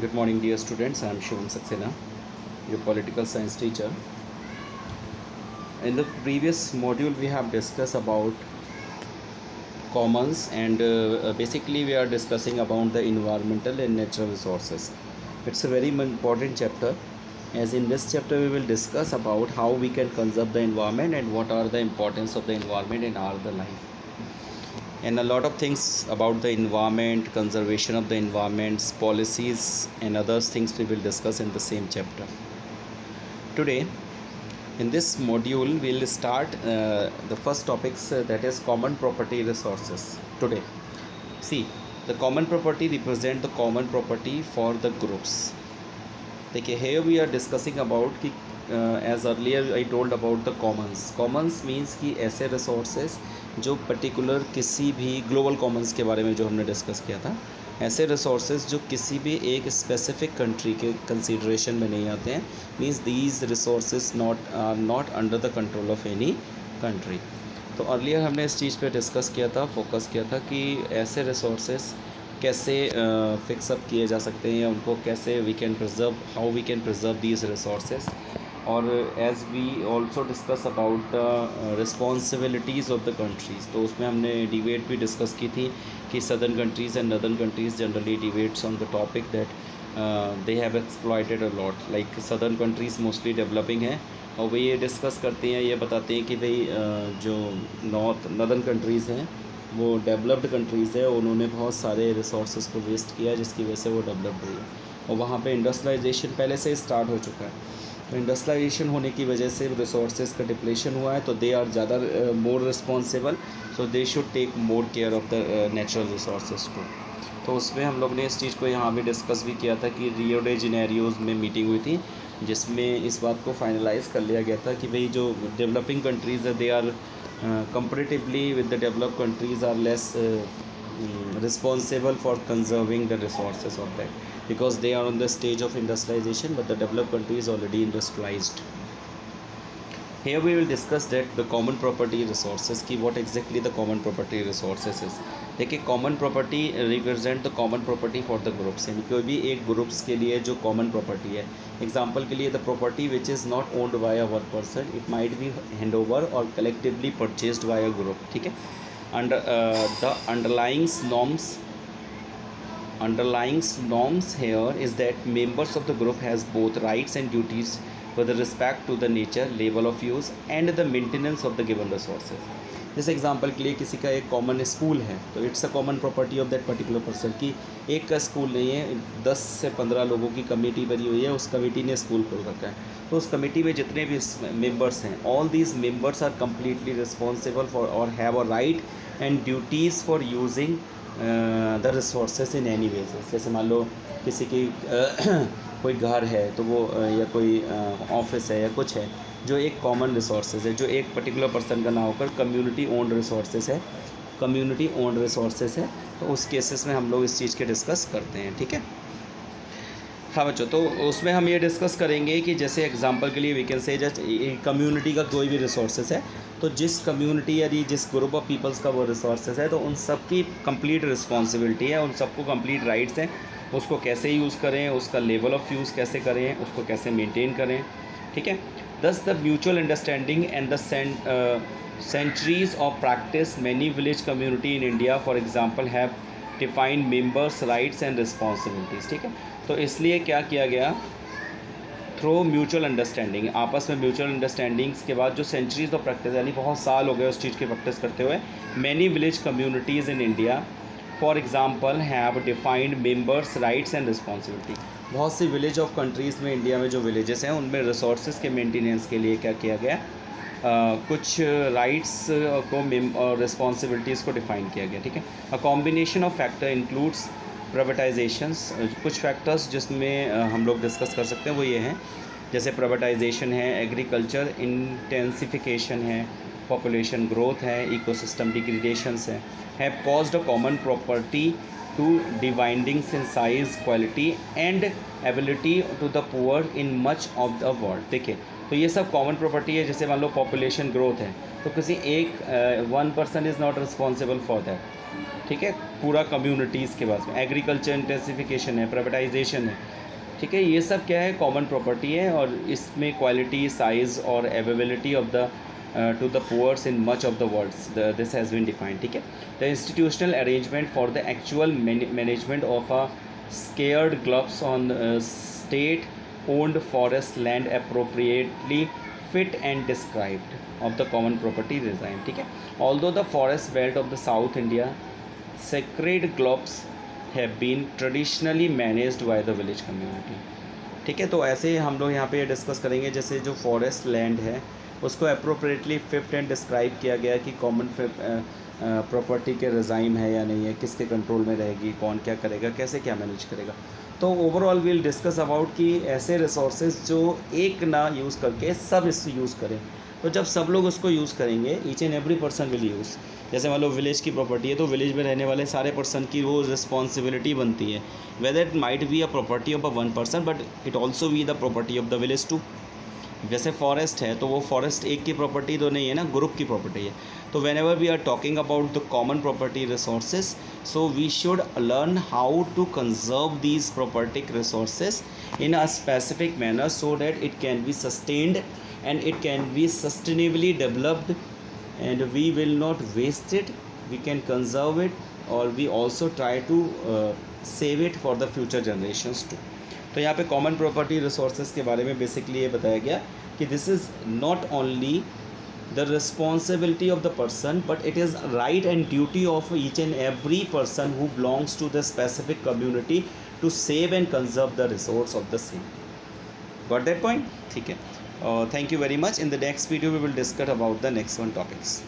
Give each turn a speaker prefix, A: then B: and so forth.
A: Good morning, dear students. I am Shivam Saxena, your political science teacher. In the previous module, we have discussed about commons and basically we are discussing about the environmental and natural resources. It's a very important chapter, as in this chapter we will discuss about how we can conserve the environment and what are the importance of the environment in our the life, and a lot of things about the environment, conservation of the environments, policies and other things we will discuss in the same chapter. Today in this module we'll start the first topics, that is common property resources. Today, see, the common property represent the common property for the groups. देखिए, here we are discussing about कि as earlier I told about the commons means कि ऐसे resources जो particular किसी भी global commons के बारे में जो हमने डिस्कस किया था, ऐसे resources जो किसी भी एक स्पेसिफिक कंट्री के कंसीडरेशन में नहीं आते हैं, means these resources not under the control of any country. तो अर्लियर हमने इस चीज़ पे डिस्कस किया था, फोकस किया था कि ऐसे रिसोर्सेज कैसे फिक्सअप किए जा सकते हैं या उनको कैसे we can preserve, how we can preserve these resources. और as we also discuss about the responsibilities of the countries, तो उसमें हमने डिबेट भी डिस्कस की थी कि southern countries and northern countries generally debates on the topic that they have exploited a lot. Like southern countries mostly developing हैं और वे ये डिस्कस करते हैं, ये बताते हैं कि भाई जो नदर्न कंट्रीज़ हैं वो डेवलप्ड कंट्रीज़ है, उन्होंने बहुत सारे रिसोर्सेज को वेस्ट किया जिसकी वजह से वो डेवलप्ड हुई है, और वहाँ पे इंडस्ट्रियलाइजेशन पहले से स्टार्ट हो चुका है. तो इंडस्ट्रियलाइजेशन होने की वजह से रिसोर्सेज का डिप्लेशन हुआ है, तो दे आर ज़्यादा more responsible, so they should take more care of the natural resources too. तो उसमें हम लोग ने इस चीज़ को यहाँ भी डिस्कस भी किया था कि रियो डे जेनेरियोज़ में मीटिंग हुई थी जिसमें इस बात को फाइनलाइज़ कर लिया गया था कि भाई जो डेवलपिंग कंट्रीज़ है they are comparatively with the developed countries are less responsible for conserving the resources of that, because they are on the stage of industrialization, but the developed country is already industrialized. Here we will discuss that the common property resources की what exactly the common property resources is. देखिए, common property represent the common property for the groups, यानी कोई भी एक groups के लिए जो common property है. एग्जांपल के लिए the property which is not owned by a one person, it might be hand over और collectively purchased by a group. ठीक है. Under the underlying norms here is that members of the group has both rights and duties with respect to the nature, level of use and the maintenance of the given resources. जैसे example के लिए किसी का एक common school है तो it's a common property of that particular person. कि एक का स्कूल नहीं है, 10 से 15 लोगों की कमेटी बनी हुई है, उस कमेटी ने स्कूल खोल रखा है, तो उस कमेटी में जितने भी मेंबर्स हैं, all these members are completely responsible for और have a right and duties for using the resources in any ways. जैसे मान लो किसी की कोई घर है तो वो या कोई ऑफिस है या कुछ है जो एक कॉमन रिसोर्सेज है, जो एक पर्टिकुलर पर्सन का ना होकर कम्युनिटी ओन्ड रिसोर्सेज है, तो उस केसेस में हम लोग इस चीज़ के डिस्कस करते हैं. ठीक है. हाँ बच्चों, तो उसमें हम ये डिस्कस करेंगे कि जैसे एग्जांपल के लिए we can say just community का कोई भी रिसोर्सेज है, तो जिस कम्युनिटी या जिस ग्रुप ऑफ पीपल्स का वो रिसोर्सेज है तो उन सब की कंप्लीट रिस्पॉन्सिबिलिटी है, उन सबको कंप्लीट राइट्स हैं, उसको कैसे यूज़ करें, उसका लेवल ऑफ़ यूज़ कैसे करें, उसको कैसे मेंटेन करें. ठीक है. Thus the mutual understanding and the centuries of practice, many village community in India for example have defined members rights and responsibilities. ठीक है. तो इसलिए क्या किया गया, थ्रू म्यूचुअल अंडरस्टैंडिंग, आपस में म्यूचुअल अंडरस्टैंडिंग्स के बाद जो सेंचुरीज ऑफ प्रैक्टिस, यानी बहुत साल हो गए उस चीज़ की प्रैक्टिस करते हुए, many village communities in India for example have defined members rights and responsibility. बहुत सी विलेज ऑफ कंट्रीज़ में, इंडिया में जो विलेजेस हैं उनमें रिसोर्सेज के मेंटेनेंस के लिए क्या किया गया, कुछ राइट्स को और रिस्पॉन्सिबिलिटीज़ को डिफ़ाइन किया गया. ठीक है. A combination of factor includes privatisations. कुछ फैक्टर्स जिसमें हम लोग डिस्कस कर सकते हैं वो ये हैं, जैसे प्राइवेटाइजेशन है, एग्रीकल्चर इंटेंसिफिकेशन है, पॉपुलेशन ग्रोथ है, इकोसिस्टम डिग्रेडेशंस है, have caused a common property to dividings in size, quality and ability to the poor in much of the world. देखिए, तो ये सब कॉमन प्रॉपर्टी है. जैसे मान लो पॉपुलेशन ग्रोथ है तो किसी एक one person is not responsible for that. ठीक है. पूरा कम्युनिटीज़ के पास में। एग्रीकल्चर इंटेंसिफिकेशन है, प्राइवेटाइजेशन है, ठीक है, ये सब क्या है, कॉमन प्रॉपर्टी है, और इसमें क्वालिटी, साइज़ और availability of the to the poors in much of the world this has been defined, ठीक है। The institutional arrangement for the actual management of a sacred groves on state owned forest land appropriately fit and described of the common property design, ठीक है। Although the forest belt of the South India sacred globes have been traditionally managed by the village community, ठीक है। तो ऐसे हम लोग यहाँ पे डिस्कस करेंगे, जैसे जो फॉरेस्ट लैंड है उसको अप्रोप्रिएटली फिफ्ट एंड डिस्क्राइब किया गया कि कॉमन प्रॉपर्टी के रिज़ाइम है या नहीं है, किसके कंट्रोल में रहेगी, कौन क्या करेगा, कैसे क्या मैनेज करेगा। तो ओवरऑल वील डिस्कस अबाउट कि ऐसे रिसोर्सेज जो एक ना यूज़ करके सब इससे यूज़ करें। तो जब सब लोग उसको यूज़ करेंगे, each and every person will use. जैसे मान लो विलेज की प्रॉपर्टी है, तो विलेज में रहने वाले सारे पर्सन की वो रिस्पॉन्सिबिलिटी बनती है, whether it might be a property of a one person but it also be the property of the village too. जैसे फॉरेस्ट है तो वो फॉरेस्ट एक की प्रॉपर्टी तो नहीं है ना, ग्रुप की प्रॉपर्टी है। तो whenever we are talking about the common property resources, so we should learn how to conserve these property resources in a specific manner so that it can be sustained and it can be sustainably developed and we will not waste it, we can conserve it, or we also try to save it for the future generations too। तो यहाँ पे common property resources के बारे में basically ये बताया गया कि this is not only the responsibility of the person but it is right and duty of each and every person who belongs to the specific community to save and conserve the resource of the same. Got that point, ठीक है। Thank you very much. In the next video we will discuss about the next one topics.